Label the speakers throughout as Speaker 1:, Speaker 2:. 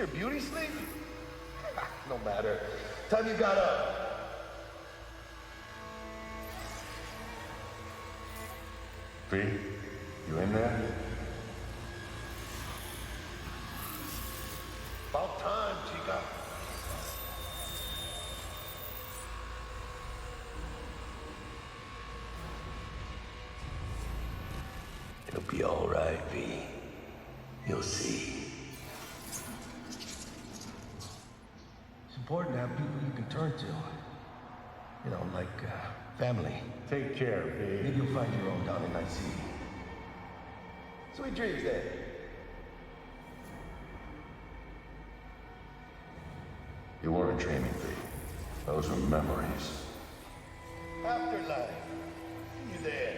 Speaker 1: your beauty sleep? No matter. Time you got up. V, you in there? About time, chica. It'll be all right, V. You'll see. It's important to have people you can turn to. You know, like, family.
Speaker 2: Take care, V.
Speaker 1: Maybe you'll find your own down in IC. Sweet dreams, then.
Speaker 2: You weren't dreaming, V. Those were memories.
Speaker 1: Afterlife. See you there.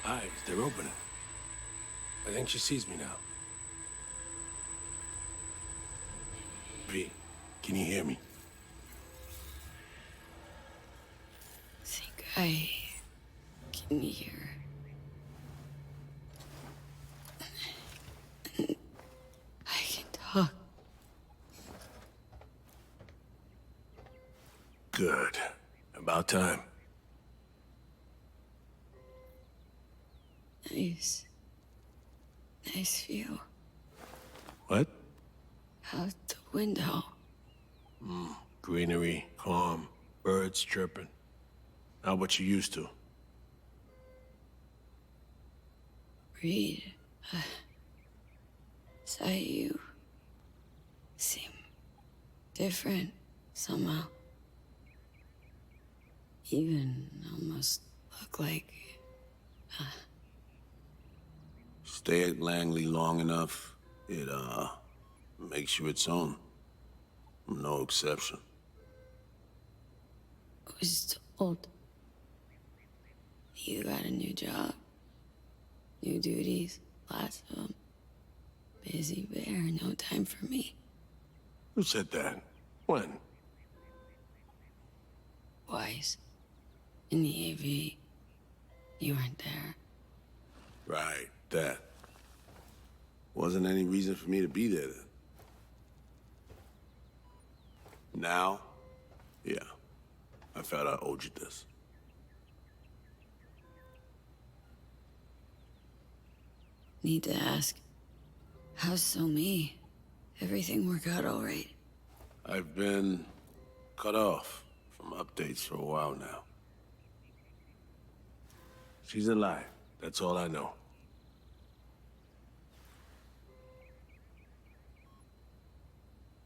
Speaker 3: Eyes, they're opening. I think she sees me now. V, can you hear me?
Speaker 4: I think I can hear. I can talk.
Speaker 3: Good. About time.
Speaker 4: Nice view.
Speaker 3: What?
Speaker 4: Out the window.
Speaker 3: Greenery, calm, birds chirping. Not what you used to.
Speaker 4: Reed, saw you seem different somehow. Even almost look like
Speaker 3: Stay at Langley long enough, it, makes you its own. I'm no exception.
Speaker 4: I was told you got a new job, new duties, lots of them. Busy bear, no time for me.
Speaker 3: Who said that? When?
Speaker 4: Wise. In the AV, you weren't there.
Speaker 3: Right, that. Wasn't any reason for me to be there then. Now? Yeah. I felt I owed you this.
Speaker 4: Need to ask, how's So Me? Everything work out all right?
Speaker 3: I've been cut off from updates for a while now. She's alive. That's all I know.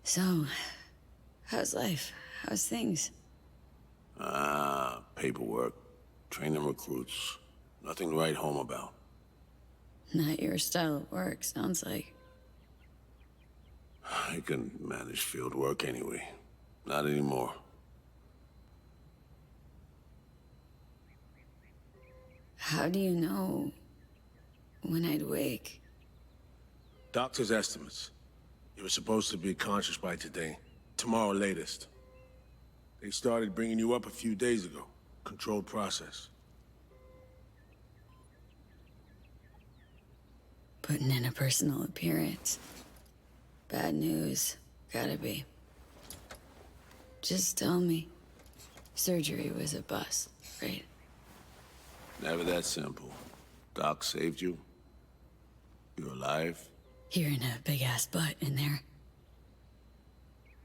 Speaker 4: So, how's life? How's things?
Speaker 3: Paperwork, training recruits. Nothing to write home about.
Speaker 4: Not your style of work, sounds like.
Speaker 3: I can manage field work anyway. Not anymore.
Speaker 4: How do you know when I'd wake?
Speaker 3: Doctor's estimates. You were supposed to be conscious by today. Tomorrow latest. They started bringing you up a few days ago. Controlled process.
Speaker 4: Putting in a personal appearance. Bad news. Gotta be. Just tell me. Surgery was a bust, right?
Speaker 3: Never that simple. Doc saved you. You're alive.
Speaker 4: Hearing a big-ass butt in there.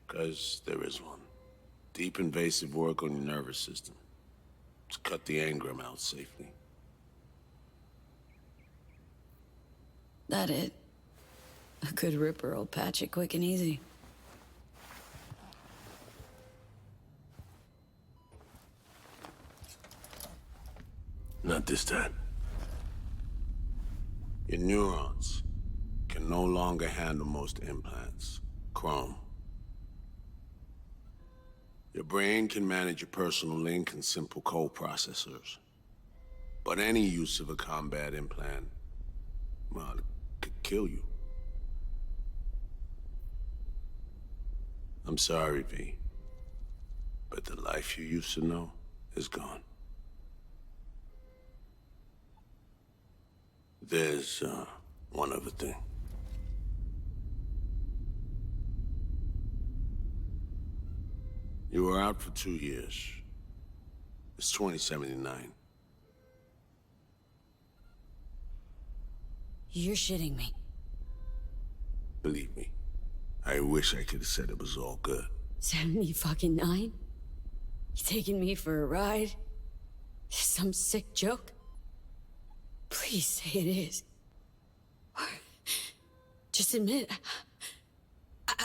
Speaker 3: 'Cause there is one. Deep invasive work on your nervous system. To cut the engram out safely.
Speaker 4: That it? A good ripper will patch it quick and easy.
Speaker 3: Not this time. Your neurons can no longer handle most implants. Chrome. Your brain can manage your personal link and simple code processors. But any use of a combat implant, well, it could kill you. I'm sorry, V. But the life you used to know is gone. There's, one other thing. You were out for 2 years. It's 2079.
Speaker 4: You're shitting me.
Speaker 3: Believe me, I wish I could have said it was all good.
Speaker 4: 70 fucking 9? You taking me for a ride? Some sick joke? Please say it is. Or just admit,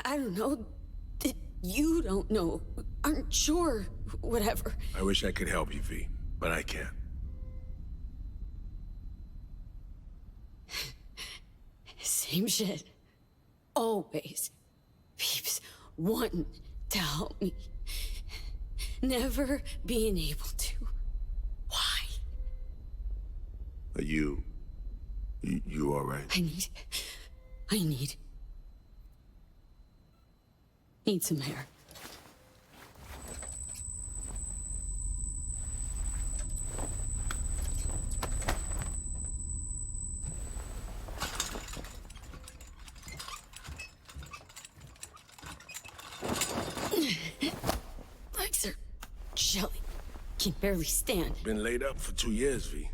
Speaker 4: I don't know, that you don't know, aren't sure, whatever.
Speaker 3: I wish I could help you, V, but I can't.
Speaker 4: Same shit. Always. Peeps wanting to help me. Never being able to. Why?
Speaker 3: Are you all right?
Speaker 4: I need some air. Legs are jelly. Can barely stand.
Speaker 3: Been laid up for 2 years, V.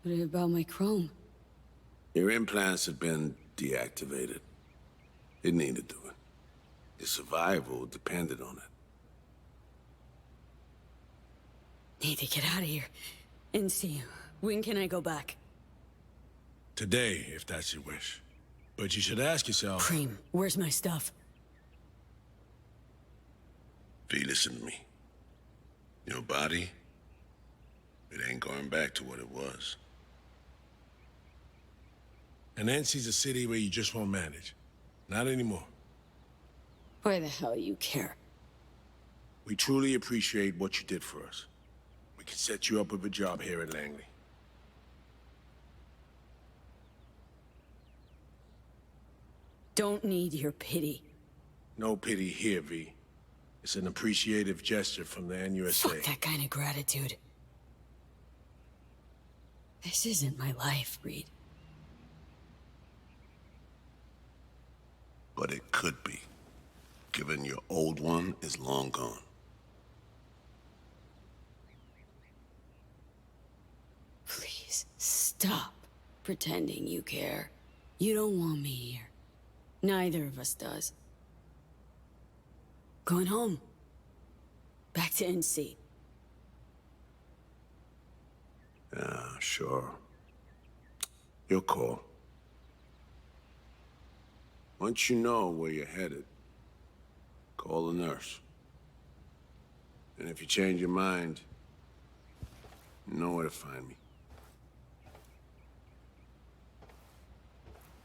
Speaker 4: What about my chrome?
Speaker 3: Your implants have been deactivated. It needed doing. Your survival depended on it.
Speaker 4: Need to get out of here. And see, when can I go back?
Speaker 3: Today, if that's your wish. But you should ask yourself...
Speaker 4: Cream, where's my stuff?
Speaker 3: V, listen to me. Your body, it ain't going back to what it was. And NC's a city where you just won't manage. Not anymore.
Speaker 4: Why the hell you care?
Speaker 3: We truly appreciate what you did for us. We can set you up with a job here at Langley.
Speaker 4: Don't need your pity.
Speaker 3: No pity here, V. It's an appreciative gesture from the NUSA.
Speaker 4: Fuck that kind of gratitude. This isn't my life, Reed.
Speaker 3: But it could be, given your old one is long gone.
Speaker 4: Please, stop pretending you care. You don't want me here. Neither of us does. Going home. Back to NC.
Speaker 3: Yeah, sure. Your call. Once you know where you're headed, call the nurse. And if you change your mind, you know where to find me.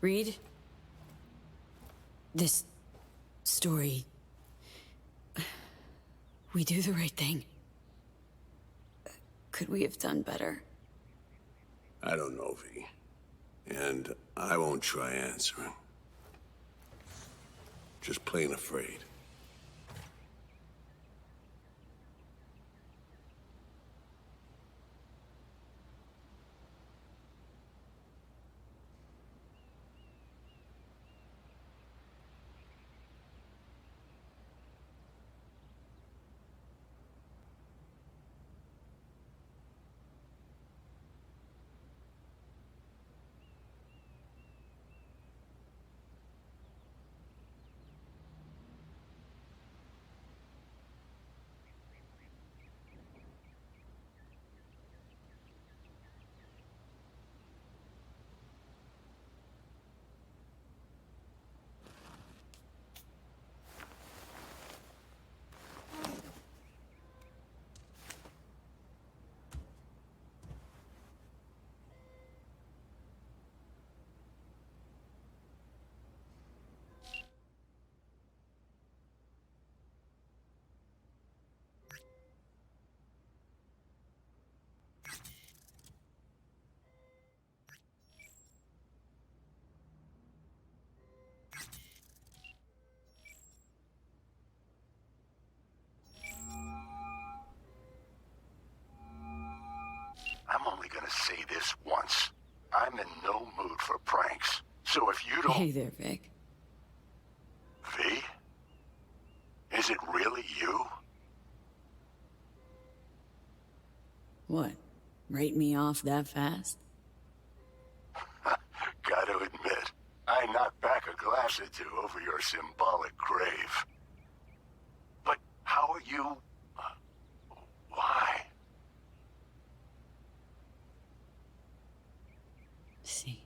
Speaker 4: Reed? This story... We do the right thing. Could we have done better?
Speaker 3: I don't know, V. And I won't try answering. Just plain afraid.
Speaker 5: I'm only gonna say this once. I'm in no mood for pranks. So if you don't...
Speaker 4: Hey there, Vic.
Speaker 5: V? Is it really you?
Speaker 4: What? Write me off that fast?
Speaker 5: Gotta admit, I knocked back a glass or two over your symbolic grave. But how are you... why?
Speaker 4: See.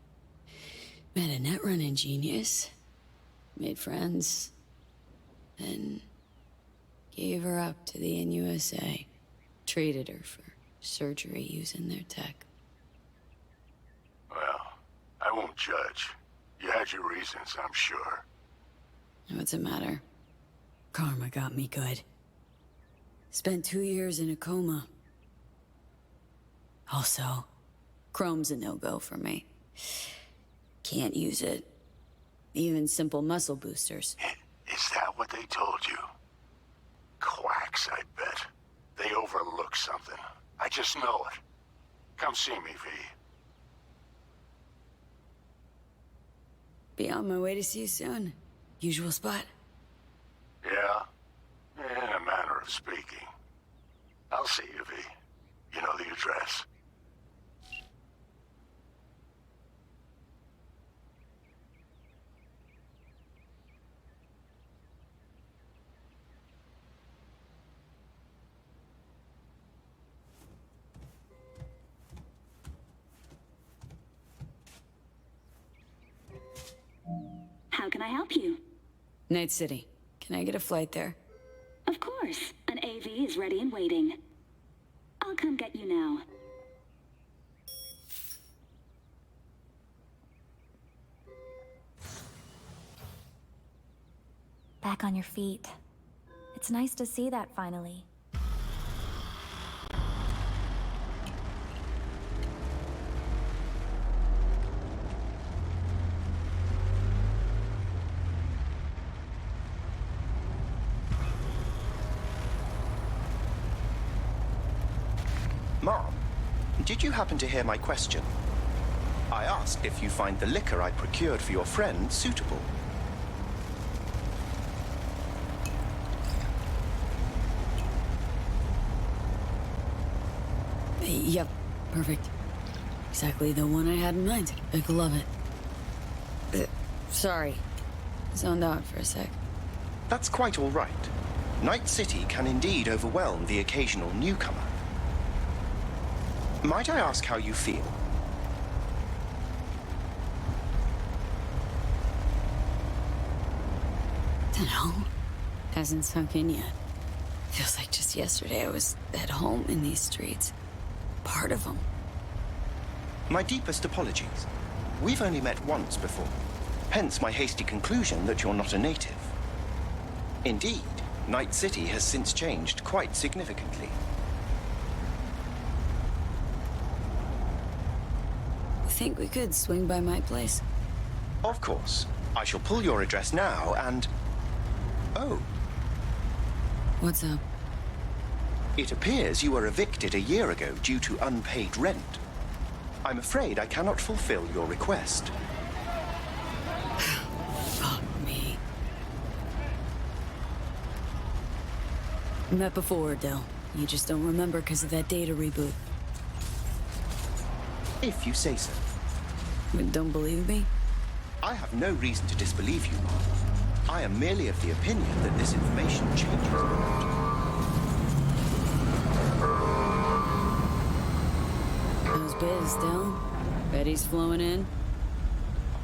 Speaker 4: Met a net running genius. Made friends. Then gave her up to the NUSA. Traded her for surgery using their tech.
Speaker 5: Well, I won't judge. You had your reasons, I'm sure.
Speaker 4: What's it matter? Karma got me good. Spent 2 years in a coma. Also, chrome's a no-go for me. Can't use it. Even simple muscle boosters.
Speaker 5: Is that what they told you? Quacks, I bet. They overlook something. I just know it. Come see me, V.
Speaker 4: Be on my way to see you soon. Usual spot.
Speaker 5: Yeah? In a manner of speaking. I'll see you, V. You know the address.
Speaker 6: How can I help you?
Speaker 4: Night City. Can I get a flight there?
Speaker 6: Of course. An AV is ready and waiting. I'll come get you now.
Speaker 7: Back on your feet. It's nice to see that finally.
Speaker 8: Mom, did you happen to hear my question? I asked if you find the liquor I procured for your friend suitable.
Speaker 4: Yep, perfect. Exactly the one I had in mind. Vic will love it. Sorry. Zoned out for a sec.
Speaker 8: That's quite all right. Night City can indeed overwhelm the occasional newcomer. Might I ask how you feel?
Speaker 4: Dunno. Hasn't sunk in yet. Feels like just yesterday I was at home in these streets. Part of them.
Speaker 8: My deepest apologies. We've only met once before. Hence my hasty conclusion that you're not a native. Indeed, Night City has since changed quite significantly.
Speaker 4: Think we could swing by my place?
Speaker 8: Of course. I shall pull your address now and... Oh,
Speaker 4: What's up?
Speaker 8: it appears you were evicted a year ago due to unpaid rent. I'm afraid I cannot fulfill your request.
Speaker 4: Fuck me. Met before, Del. You just don't remember because of that data reboot.
Speaker 8: If you say so.
Speaker 4: But don't believe me?
Speaker 8: I have no reason to disbelieve you, Mark. I am merely of the opinion that this information changes the world.
Speaker 4: How's biz, Del? Betty's flowing in?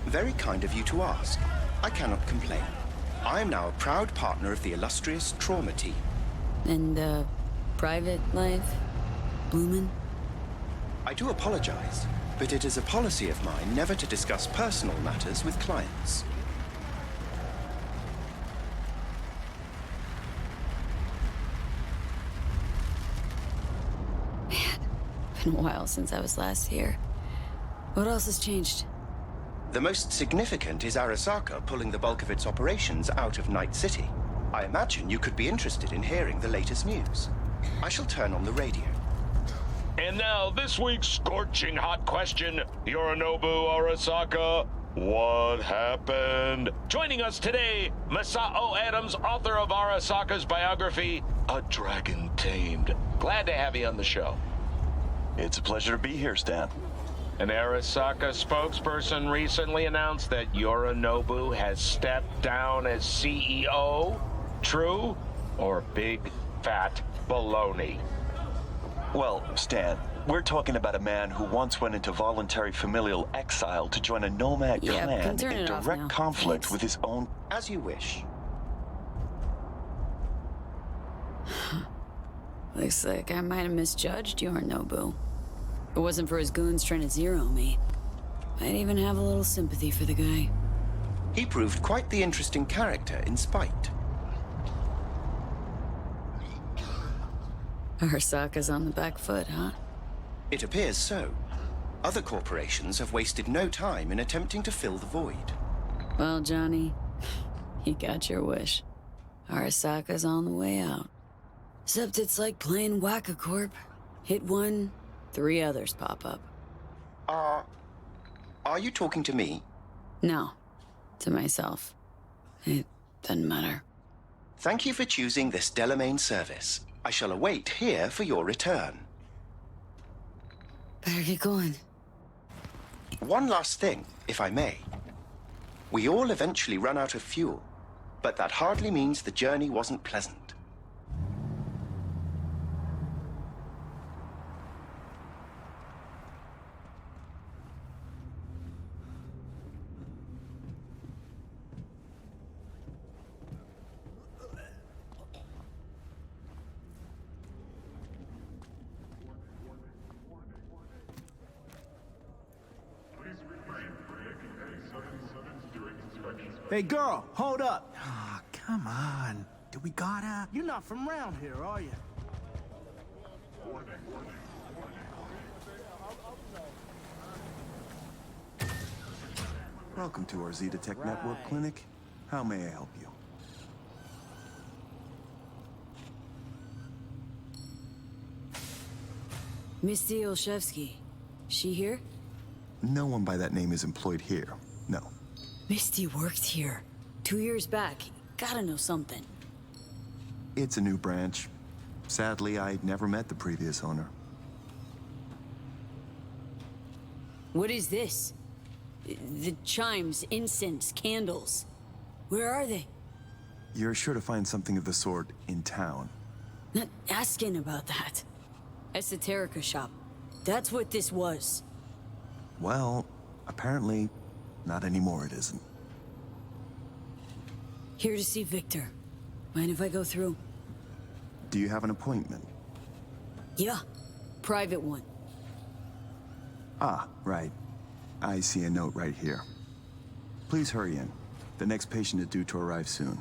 Speaker 8: Very kind of you to ask. I cannot complain. I am now a proud partner of the illustrious trauma team.
Speaker 4: And, private life? Bloomin'?
Speaker 8: I do apologize, but it is a policy of mine never to discuss personal matters with clients.
Speaker 4: Been a while since I was last here. What else has changed?
Speaker 8: The most significant is Arasaka pulling the bulk of its operations out of Night City. I imagine you could be interested in hearing the latest news. I shall turn on the radio.
Speaker 9: And now, this week's scorching hot question, Yorinobu Arasaka, what happened? Joining us today, Masao Adams, author of Arasaka's biography, A Dragon Tamed. Glad to have you on the show.
Speaker 10: It's a pleasure to be here, Stan.
Speaker 9: An Arasaka spokesperson recently announced that Yorinobu has stepped down as CEO. True or big, fat baloney?
Speaker 10: Well, Stan, we're talking about a man who once went into voluntary familial exile to join a nomad clan in direct conflict with his own...
Speaker 8: As you wish.
Speaker 4: Looks like I might have misjudged Yorinobu. If it wasn't for his goons trying to zero me, I'd even have a little sympathy for the guy.
Speaker 8: He proved quite the interesting character in spite.
Speaker 4: Arasaka's on the back foot, huh?
Speaker 8: It appears so. Other corporations have wasted no time in attempting to fill the void.
Speaker 4: Well, Johnny, you got your wish. Arasaka's on the way out. Except it's like playing Whack-A-Corp. Hit one, 3 others pop up.
Speaker 8: Are you talking to me?
Speaker 4: No, to myself. It doesn't matter.
Speaker 8: Thank you for choosing this Delamain service. I shall await here for your return.
Speaker 4: Better get going.
Speaker 8: One last thing, if I may. We all eventually run out of fuel, but that hardly means the journey wasn't pleasant.
Speaker 11: Hey, girl, hold up. Ah, come on. Do we gotta? You're not from around here, are you?
Speaker 12: Welcome to our Zeta Tech Network Clinic. How may I help you?
Speaker 4: Misty Olszewski. She here?
Speaker 12: No one by that name is employed here. No.
Speaker 4: Misty worked here. 2 years back. Gotta know something.
Speaker 12: It's a new branch. Sadly, I never met the previous owner.
Speaker 4: What is this? The chimes, incense, candles. Where are they?
Speaker 12: You're sure to find something of the sort in town.
Speaker 4: Not asking about that. Esoterica shop. That's what this was.
Speaker 12: Well, apparently, not anymore it isn't.
Speaker 4: Here to see Victor. Mind if I go through?
Speaker 12: Do you have an appointment?
Speaker 4: Yeah. Private one.
Speaker 12: Ah, right. I see a note right here. Please hurry in. The next patient is due to arrive soon.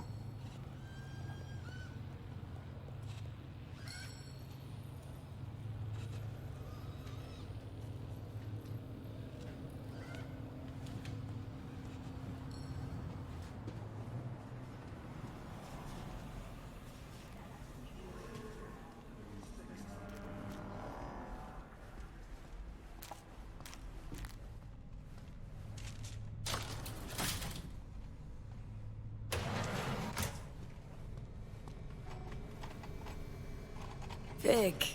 Speaker 4: Vic.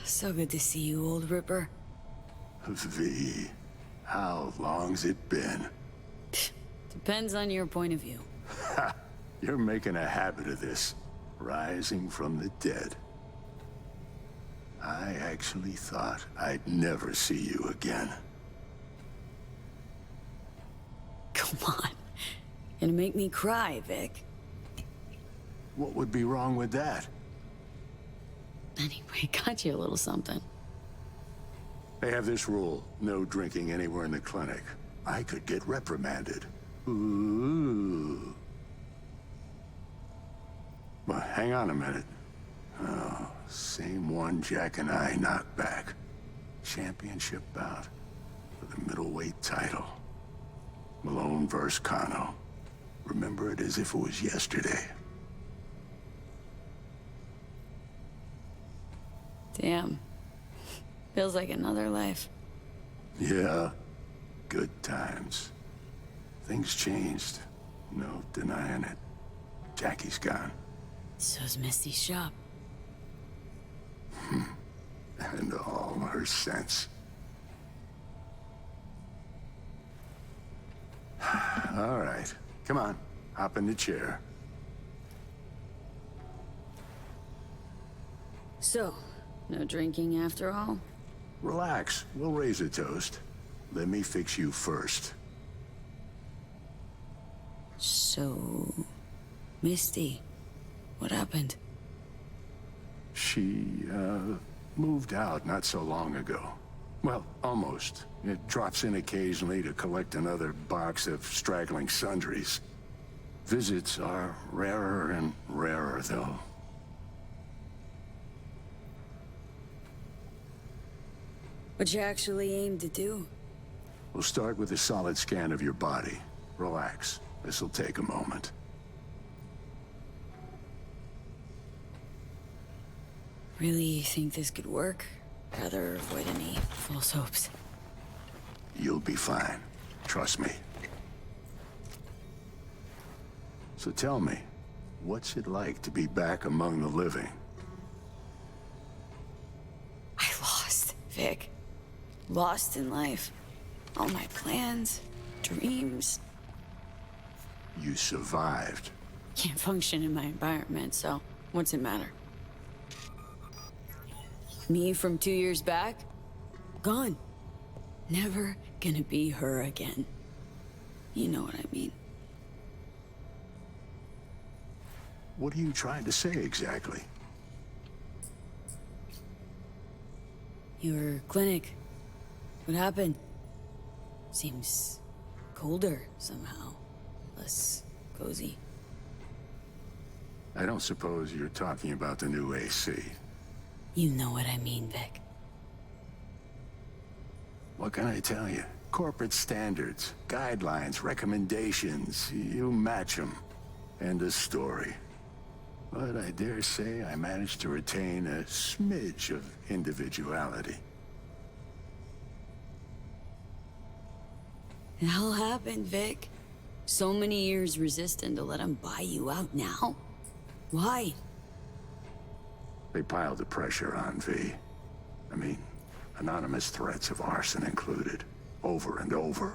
Speaker 4: So good to see you, old Ripper.
Speaker 5: V, how long's it been?
Speaker 4: Depends on your point of view.
Speaker 5: Ha! You're making a habit of this, rising from the dead. I actually thought I'd never see you again.
Speaker 4: Come on. Gonna make me cry, Vic.
Speaker 5: What would be wrong with that?
Speaker 4: Anyway, got you a little something.
Speaker 5: They have this rule, no drinking anywhere in the clinic. I could get reprimanded. Ooh. But hang on a minute. Oh, same one Jack and I knocked back. Championship bout for the middleweight title. Malone versus Kano. Remember it as if it was yesterday.
Speaker 4: Damn. Feels like another life.
Speaker 5: Yeah, good times. Things changed. No denying it. Jackie's gone.
Speaker 4: So's Misty's shop.
Speaker 5: And all her sense. All right, come on, hop in the chair.
Speaker 4: So, no drinking after all?
Speaker 5: Relax, we'll raise a toast. Let me fix you first.
Speaker 4: So... Misty, what happened?
Speaker 5: She, moved out not so long ago. Well, almost. It drops in occasionally to collect another box of straggling sundries. Visits are rarer and rarer, though.
Speaker 4: What you actually aim to do?
Speaker 5: We'll start with a solid scan of your body. Relax. This'll take a moment.
Speaker 4: Really think this could work? Rather avoid any false hopes.
Speaker 5: You'll be fine. Trust me. So tell me, what's it like to be back among the living?
Speaker 4: I lost, Vic. Lost in life. All my plans, dreams.
Speaker 5: You survived.
Speaker 4: Can't function in my environment, so what's it matter? Me from 2 years back? Gone. Never gonna be her again. You know what I mean.
Speaker 5: What are you trying to say exactly?
Speaker 4: Your clinic. What happened? Seems colder somehow. Less cozy.
Speaker 5: I don't suppose you're talking about the new AC.
Speaker 4: You know what I mean, Vic.
Speaker 5: What can I tell you? Corporate standards, guidelines, recommendations, you match them. End of story. But I dare say I managed to retain a smidge of individuality.
Speaker 4: The hell happened, Vic? So many years resisting to let him buy you out now? Why?
Speaker 5: They piled the pressure on, V. I mean, anonymous threats of arson included, over and over.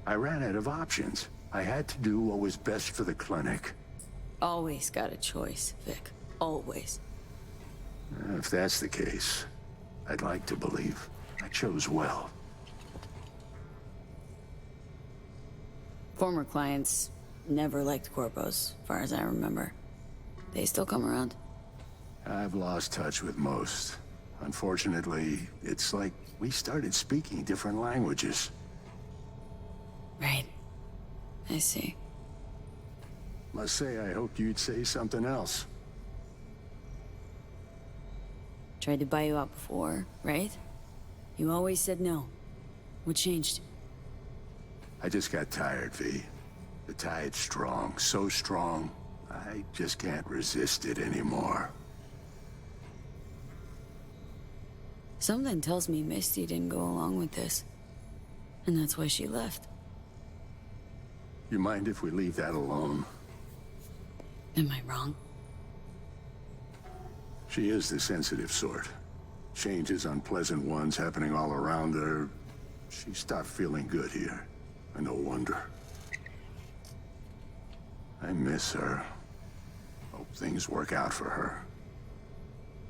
Speaker 5: I ran out of options. I had to do what was best for the clinic.
Speaker 4: Always got a choice, Vic. Always.
Speaker 5: If that's the case, I'd like to believe I chose well.
Speaker 4: Former clients never liked corpos, as far as I remember. They still come around?
Speaker 5: I've lost touch with most. Unfortunately, it's like we started speaking different languages.
Speaker 4: Right. I see.
Speaker 5: Must say I hoped you'd say something else.
Speaker 4: Tried to buy you out before, right? You always said no. What changed?
Speaker 5: I just got tired, V. The tide's strong, so strong, I just can't resist it anymore.
Speaker 4: Something tells me Misty didn't go along with this. And that's why she left.
Speaker 5: You mind if we leave that alone?
Speaker 4: Am I wrong?
Speaker 5: She is the sensitive sort. Changes, unpleasant ones happening all around her. She stopped feeling good here. And no wonder. I miss her. Hope things work out for her.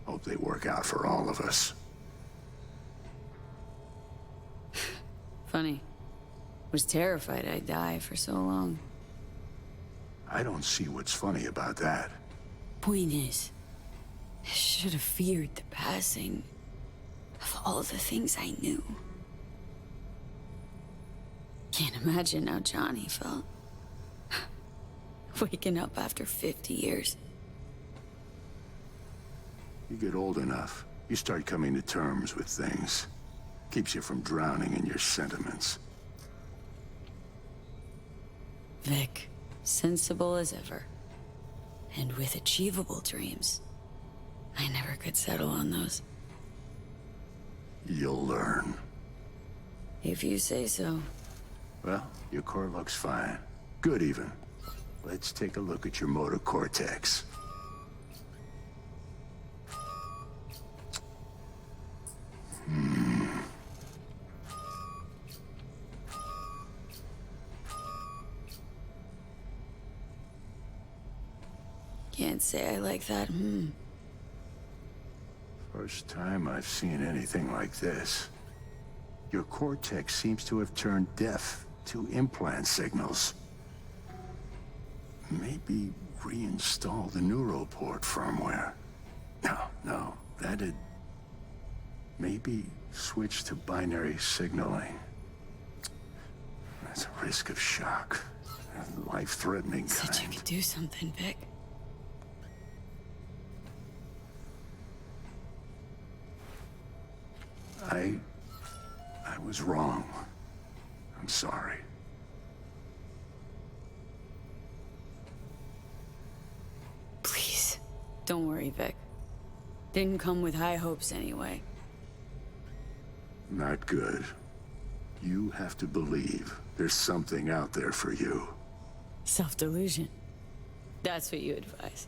Speaker 5: Hope they work out for all of us.
Speaker 4: Funny. Was terrified I'd die for so long.
Speaker 5: I don't see what's funny about that.
Speaker 4: Point is, I should have feared the passing of all the things I knew. Can't imagine how Johnny felt. Waking up after 50 years.
Speaker 5: You get old enough, you start coming to terms with things. Keeps you from drowning in your sentiments.
Speaker 4: Vic, sensible as ever. And with achievable dreams. I never could settle on those.
Speaker 5: You'll learn.
Speaker 4: If you say so.
Speaker 5: Well, your core looks fine. Good even. Let's take a look at your motor cortex.
Speaker 4: Can't say I like that.
Speaker 5: First time I've seen anything like this. Your cortex seems to have turned deaf to implant signals. Maybe reinstall the neural port firmware. No, that'd... Maybe switch to binary signaling. That's a risk of shock. Life-threatening kind.
Speaker 4: Said you could do something, Vic.
Speaker 5: I was wrong. I'm sorry.
Speaker 4: Please, don't worry, Vic. Didn't come with high hopes anyway.
Speaker 5: Not good. You have to believe there's something out there for you.
Speaker 4: Self-delusion. That's what you advise.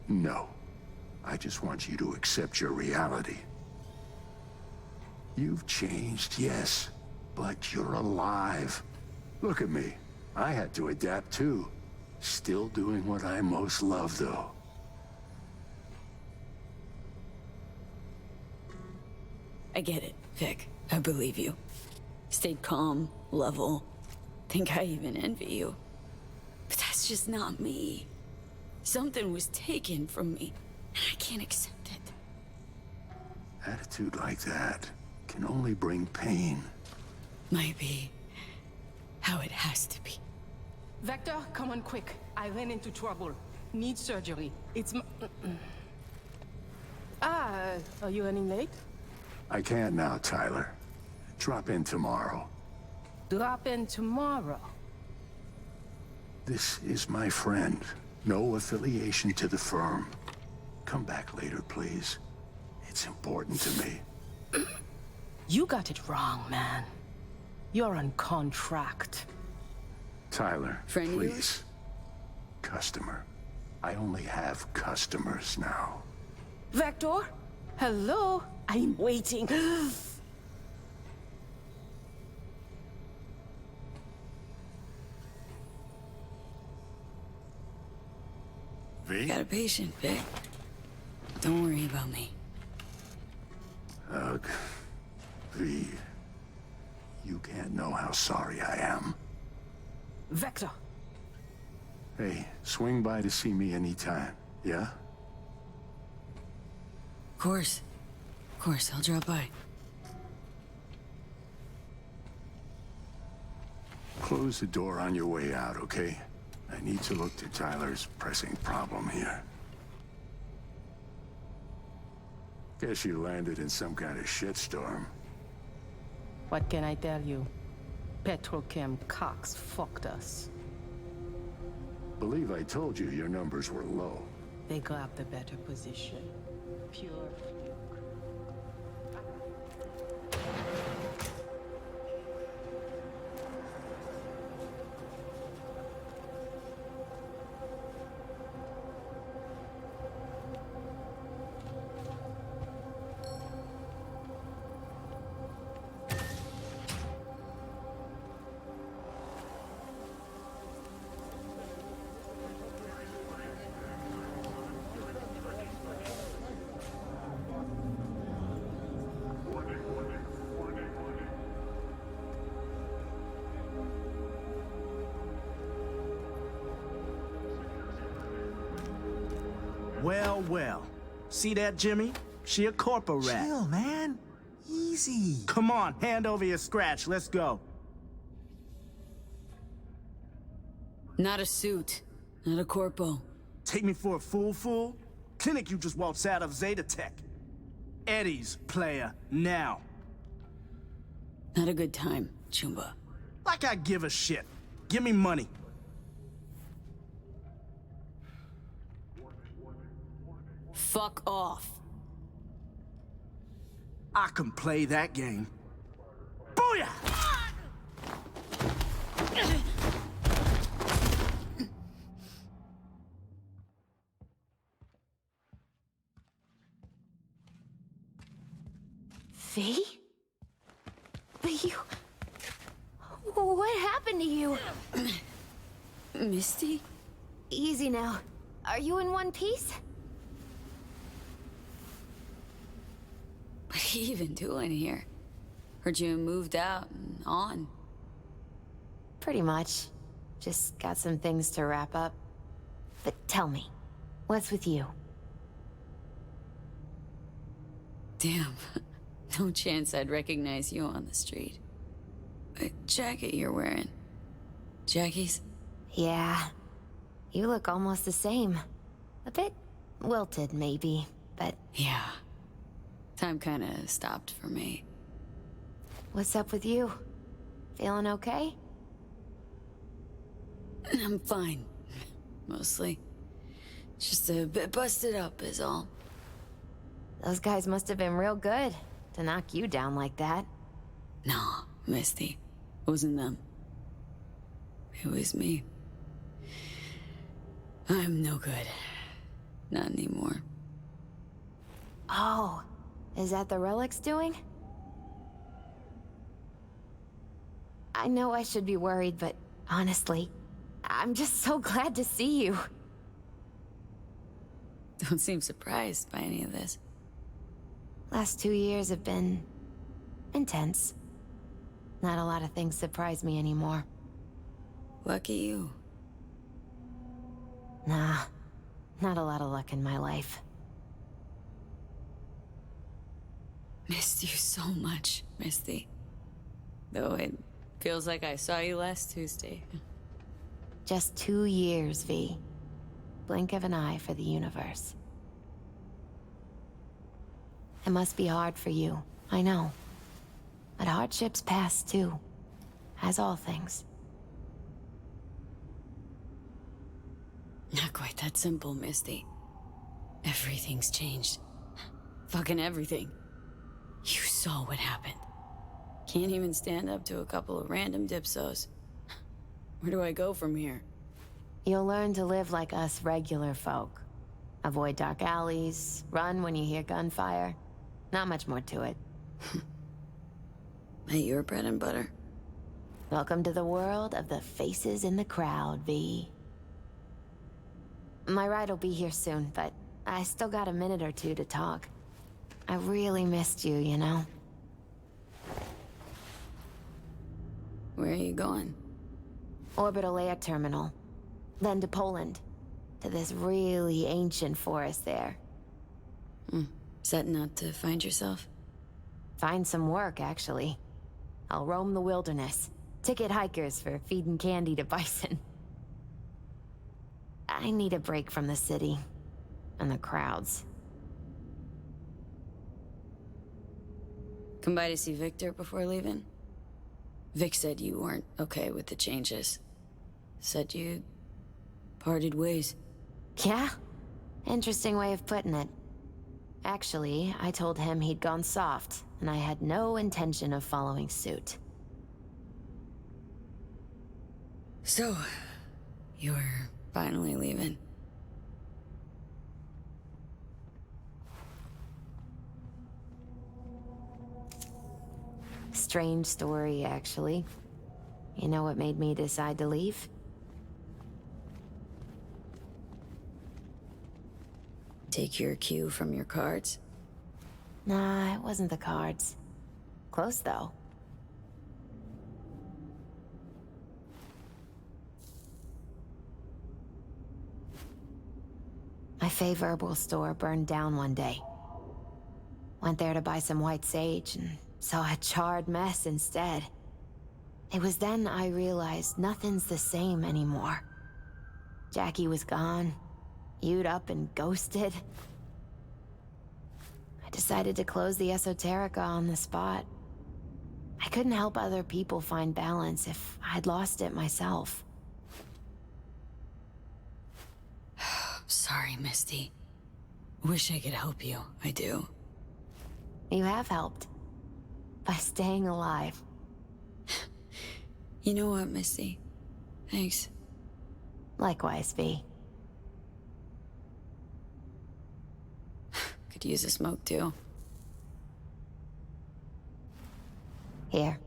Speaker 5: No. I just want you to accept your reality. You've changed, yes, but you're alive. Look at me. I had to adapt too. Still doing what I most love, though.
Speaker 4: I get it, Vic. I believe you. Stayed calm, level. Think I even envy you. But that's just not me. Something was taken from me, and I can't accept it.
Speaker 5: Attitude like that can only bring pain.
Speaker 4: Might be how it has to be.
Speaker 13: Vector, come on quick. I ran into trouble. Need surgery. It's are you running late?
Speaker 5: I can't now, Tyler. Drop in tomorrow.
Speaker 13: Drop in tomorrow.
Speaker 5: This is my friend. No affiliation to the firm. Come back later, please. It's important to me.
Speaker 13: You got it wrong, man. You're on contract.
Speaker 5: Tyler,
Speaker 4: Friend
Speaker 5: please. Customer. I only have customers now.
Speaker 13: Vector? Hello? I'm waiting.
Speaker 5: V?
Speaker 4: Got a patient, Vic. Don't worry about me.
Speaker 5: Ugh. V. You can't know how sorry I am.
Speaker 13: Vector.
Speaker 5: Hey, swing by to see me anytime, yeah?
Speaker 4: Of course. Of course, I'll drop by.
Speaker 5: Close the door on your way out, okay? I need to look to Tyler's pressing problem here. Guess you landed in some kind of shitstorm.
Speaker 13: What can I tell you? Petrochem Cox fucked us.
Speaker 5: Believe I told you your numbers were low.
Speaker 13: They grabbed a better position. Pure fluke.
Speaker 11: Well. See that, Jimmy? She a corporate rat.
Speaker 14: Chill, man. Easy.
Speaker 11: Come on, hand over your scratch. Let's go.
Speaker 4: Not a suit. Not a corpo.
Speaker 11: Take me for a fool? Clinic you just waltzed out of Zeta Tech. Eddie's, player, now.
Speaker 4: Not a good time, Chumba.
Speaker 11: Like I give a shit. Give me money.
Speaker 4: Fuck off.
Speaker 11: I can play that game. Booyah!
Speaker 15: V? But you... What happened to you?
Speaker 4: Misty?
Speaker 15: Easy now. Are you in one piece?
Speaker 4: What are you even doing here? Heard you moved out and on.
Speaker 15: Pretty much. Just got some things to wrap up. But tell me, what's with you?
Speaker 4: Damn. No chance I'd recognize you on the street. What jacket you're wearing? Jackie's?
Speaker 15: Yeah. You look almost the same. A bit wilted, maybe, but...
Speaker 4: Yeah. Time kinda stopped for me.
Speaker 15: What's up with you? Feeling okay?
Speaker 4: I'm fine. Mostly. Just a bit busted up is all.
Speaker 15: Those guys must have been real good to knock you down like that.
Speaker 4: Nah, Misty. It wasn't them. It was me. I'm no good. Not anymore.
Speaker 15: Oh, is that the Relic's doing? I know I should be worried, but honestly, I'm just so glad to see you.
Speaker 4: Don't seem surprised by any of this.
Speaker 15: Last 2 years have been... intense. Not a lot of things surprise me anymore.
Speaker 4: Lucky you.
Speaker 15: Nah, not a lot of luck in my life.
Speaker 4: Missed you so much, Misty. Though it feels like I saw you last Tuesday.
Speaker 15: Just 2 years, V. Blink of an eye for the universe. It must be hard for you, I know. But hardships pass too, as all things.
Speaker 4: Not quite that simple, Misty. Everything's changed. Fucking everything. You saw what happened. Can't even stand up to a couple of random dipsos. Where do I go from here?
Speaker 15: You'll learn to live like us regular folk. Avoid dark alleys, run when you hear gunfire. Not much more to it.
Speaker 4: Ain't your bread and butter?
Speaker 15: Welcome to the world of the faces in the crowd, V. My ride will be here soon, but I still got a minute or two to talk. I really missed you, you know?
Speaker 4: Where are you going?
Speaker 15: Orbital Air Terminal. Then to Poland. To this really ancient forest there.
Speaker 4: Setting out to find yourself?
Speaker 15: Find some work, actually. I'll roam the wilderness. Ticket hikers for feeding candy to bison. I need a break from the city. And the crowds.
Speaker 4: Come by to see Victor before leaving? Vic said you weren't okay with the changes. Said you parted ways.
Speaker 15: Yeah? Interesting way of putting it. Actually, I told him he'd gone soft, and I had no intention of following suit.
Speaker 4: So, you're finally leaving.
Speaker 15: Strange story, actually. You know what made me decide to leave?
Speaker 4: Take your cue from your cards?
Speaker 15: Nah, it wasn't the cards. Close, though. My fave herbal store burned down one day. Went there to buy some white sage and saw a charred mess instead. It was then I realized nothing's the same anymore. Jackie was gone, you'd up and ghosted. I decided to close the Esoterica on the spot. I couldn't help other people find balance if I'd lost it myself.
Speaker 4: Sorry, Misty. Wish I could help you. I do.
Speaker 15: You have helped. By staying alive.
Speaker 4: You know what, Misty? Thanks.
Speaker 15: Likewise, V.
Speaker 4: Could use a smoke, too.
Speaker 15: Here.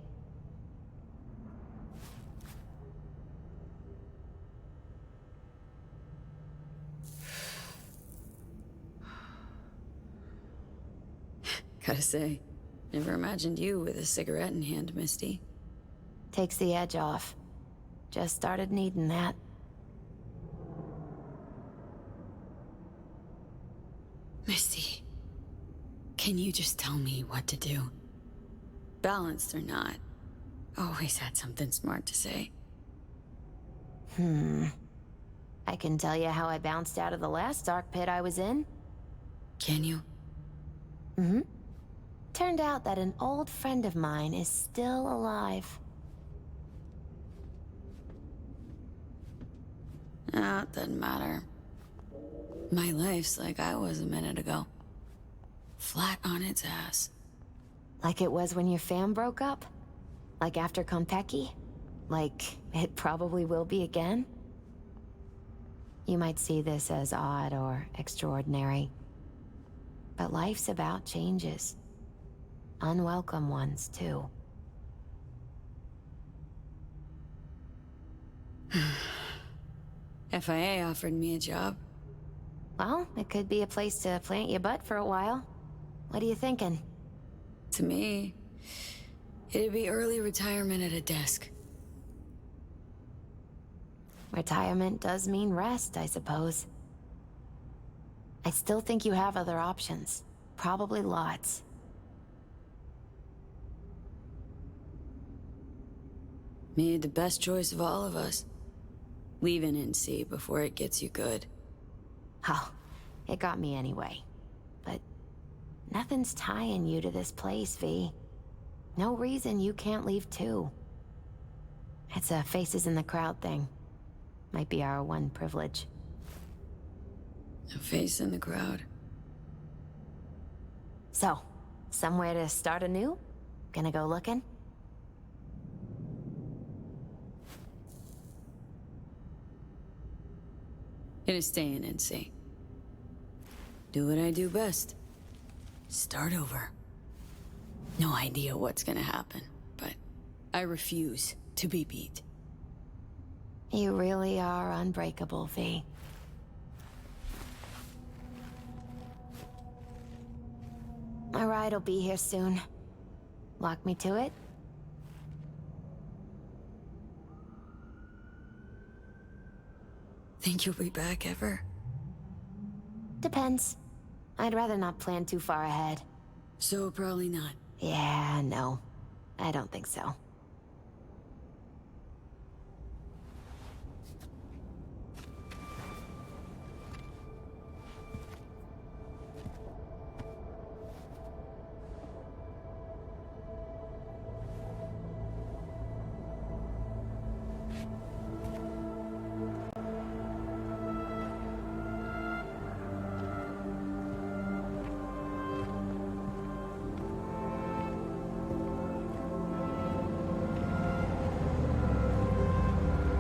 Speaker 4: Gotta say, never imagined you with a cigarette in hand, Misty.
Speaker 15: Takes the edge off. Just started needing that.
Speaker 4: Misty, can you just tell me what to do? Balanced or not, always had something smart to say.
Speaker 15: I can tell you how I bounced out of the last dark pit I was in.
Speaker 4: Can you?
Speaker 15: Turned out that an old friend of mine is still alive.
Speaker 4: Ah, it doesn't matter. My life's like I was a minute ago. Flat on its ass.
Speaker 15: Like it was when your fam broke up? Like after Konpeki? Like it probably will be again? You might see this as odd or extraordinary. But life's about changes. Unwelcome ones, too.
Speaker 4: FIA offered me a job.
Speaker 15: Well, it could be a place to plant your butt for a while. What are you thinking?
Speaker 4: To me, it'd be early retirement at a desk.
Speaker 15: Retirement does mean rest, I suppose. I still think you have other options. Probably lots.
Speaker 4: Made the best choice of all of us. Leaving NC before it gets you good.
Speaker 15: Oh, it got me anyway. But nothing's tying you to this place, V. No reason you can't leave too. It's a faces in the crowd thing. Might be our one privilege.
Speaker 4: A face in the crowd.
Speaker 15: So, somewhere to start anew? Gonna go looking?
Speaker 4: Gonna stay in NC. Do what I do best. Start over. No idea what's gonna happen, but I refuse to be beat.
Speaker 15: You really are unbreakable, V. My ride will be here soon. Lock me to it?
Speaker 4: Think you'll be back ever?
Speaker 15: Depends. I'd rather not plan too far ahead.
Speaker 4: So probably not.
Speaker 15: Yeah, no. I don't think so.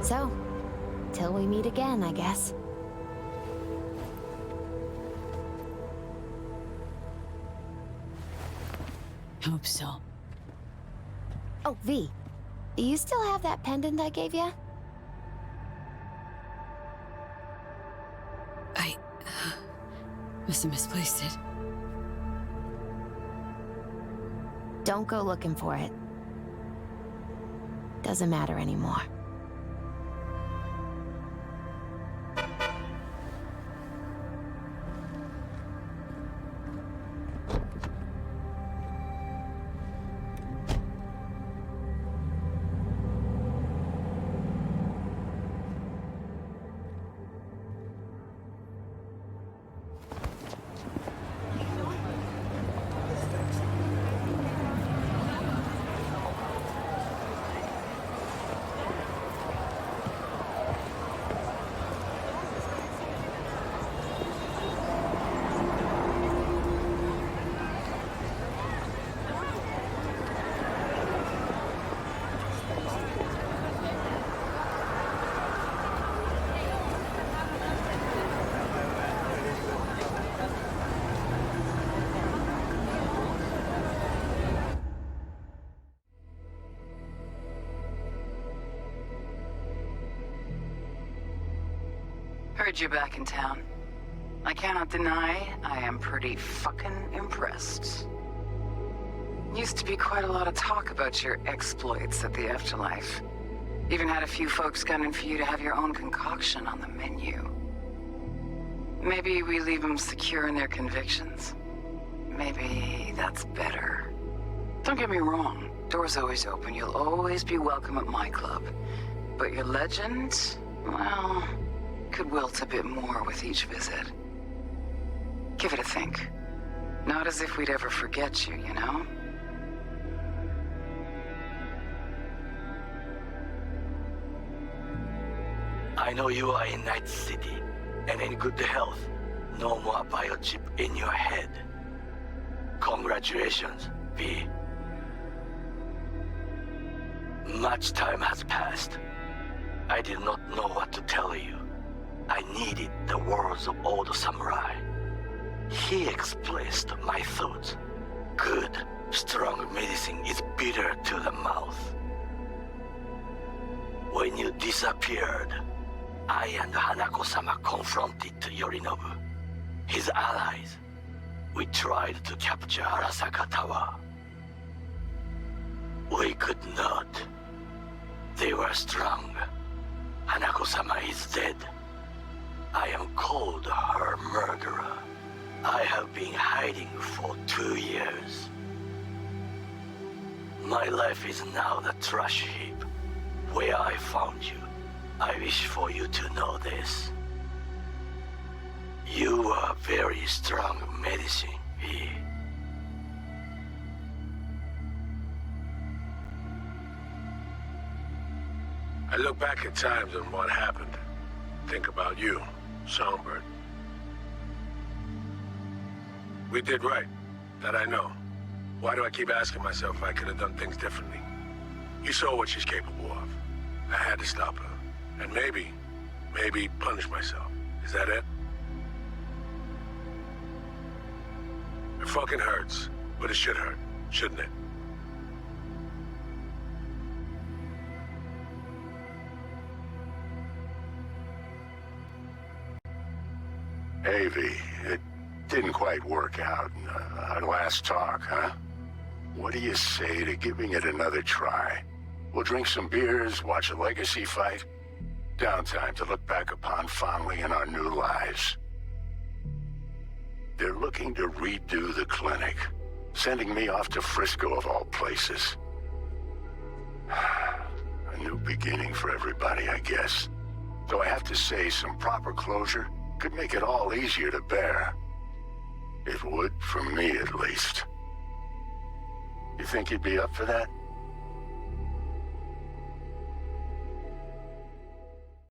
Speaker 15: So, till we meet again, I guess.
Speaker 4: Hope so.
Speaker 15: Oh, V. Do you still have that pendant I gave you?
Speaker 4: I must have misplaced it.
Speaker 15: Don't go looking for it. Doesn't matter anymore.
Speaker 16: Heard you're back in town. I cannot deny I am pretty fucking impressed. Used to be quite a lot of talk about your exploits at the Afterlife. Even had a few folks gunning for you to have your own concoction on the menu. Maybe we leave them secure in their convictions. Maybe that's better. Don't get me wrong, door's always open. You'll always be welcome at my club. But your legend, well, could wilt a bit more with each visit. Give it a think. Not as if we'd ever forget you, you know?
Speaker 17: I know you are in Night City, and in good health. No more biochip in your head. Congratulations, V. Much time has passed. I did not know what to tell you. I needed the words of old samurai. He expressed my thoughts. Good, strong medicine is bitter to the mouth. When you disappeared, I and Hanako-sama confronted Yorinobu, his allies. We tried to capture Arasaka Tower. We could not. They were strong. Hanako-sama is dead. I am called her murderer. I have been hiding for 2 years. My life is now the trash heap where I found you. I wish for you to know this. You are very strong medicine, V.
Speaker 3: I look back at times and what happened. Think about you, Songbird. We did right. That I know. Why do I keep asking myself if I could have done things differently? You saw what she's capable of. I had to stop her. And maybe punish myself. Is that it? It fucking hurts, but it should hurt, shouldn't it?
Speaker 5: Hey, V, it didn't quite work out. Our last talk, huh? What do you say to giving it another try? We'll drink some beers, watch a legacy fight. Downtime to look back upon fondly in our new lives. They're looking to redo the clinic, sending me off to Frisco of all places. A new beginning for everybody, I guess. Though I have to say, some proper closure could make it all easier to bear. It would, for me at least. You think you'd be up for that?